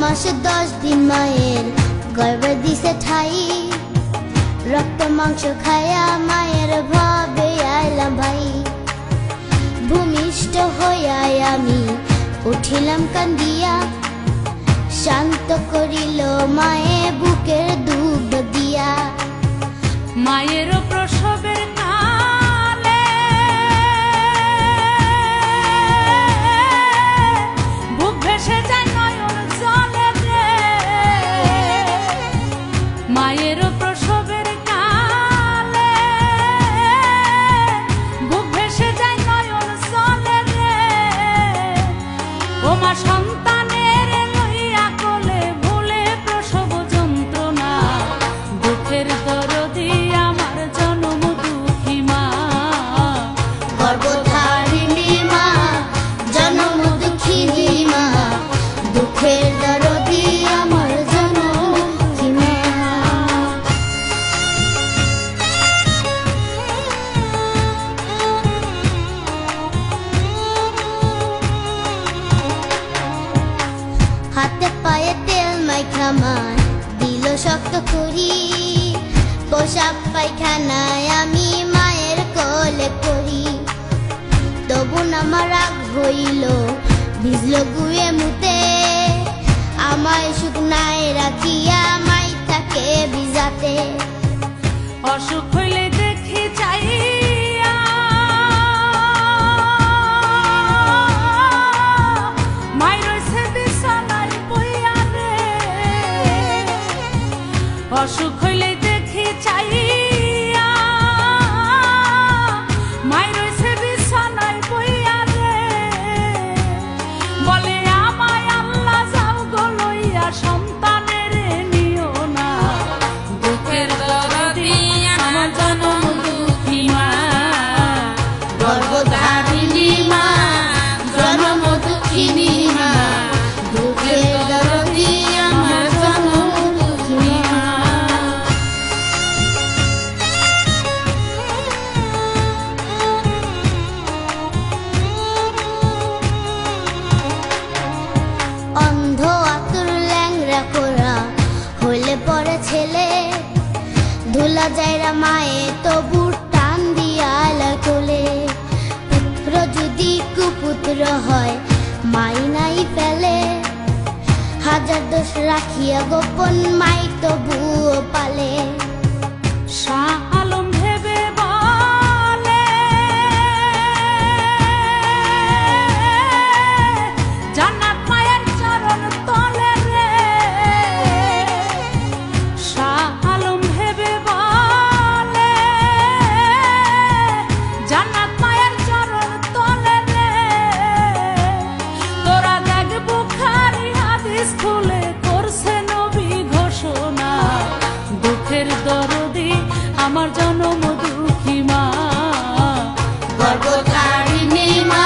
মাস 10 দিন মায়ের গর্ভে দিছে ঠাই। রক্ত মাংস খায়া মায়ের ভাবে আইলাম ভাই। ভূমিষ্ঠ হইয়া আমি উঠিলাম কান্দিয়া, শান্ত করিল মায়ে বুকের দুধ দিয়া। মায়ের প্রসবের কালে বুক ভেসে যায় নয়ন জলে রে। মায়ের প্রসবের কালে বুক ভেসে যায় নয়ন জলে রে। ও মা সন্তানের লইয়া কোলে ভুলে প্রসব যন্ত্রণা, দুঃখের দরদি আমার জনম দুঃখী মা। গর্ভধারিণী মা, জনম দুঃখিনী মা, দুঃখের দরদি আমার জনম দুঃখী মা। হাতে পায়ে তেল মাইখা মা দিল শক্ত করি। পোশাক পায়খানায় আমি মায়ের কোলে করি। তবু আমার রাগ হইল ভিজল গুয়ে মুতে। আমায় শুকনায় রাখিয়া মাই থাকে ভিজাতে। অসুখ হইলে দেখি যাইয়া মাই রইছে বিছানায় পইয়া রে। অসুখ হইলে দেখি চাইয়া মাই রইছে বিছানায় পইয়া রে। বলে আমায় আল্লাহ যাও গো লইয়া, সন্তানের নিও না, দুঃখের দরদি আমার জনম দুঃখী মা। গর্ভধারিণী মা, জনম দুঃখিনী মা, দুঃখের দরদি আমার জনম দুঃখী মা। অন্ধ আতুর ল্যাংরা কোরা হইলে পরে ছেলে। ধুলা যায়রা মায়ে তবু টান দিয়া কোলে। পুত্র যদি কুপুত্র হয় মাই নাই ফেলে। হাজার দোষ রাখিয়া গোপন মাই তবুও পালে। শাহ আলম ভেবে বলে জান্নাত মায়ের চরণ তলে রে। শাহ আলম ভেবে বলে জান্নাত মায়ের চরণ তলে রে। তোরা দেখ বুখারী হাদিস খুলে করছে নবী ঘোষণা, দুঃখের দরদি আমার জনম দুঃখী মা। গর্ভধারিণী মা,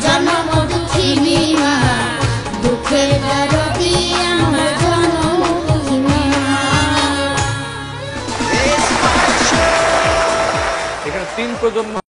জনম দুঃখিনী মা, দুঃখের দরদি আমার জনম দুঃখী মা। এখানে 3 প্রজন্ম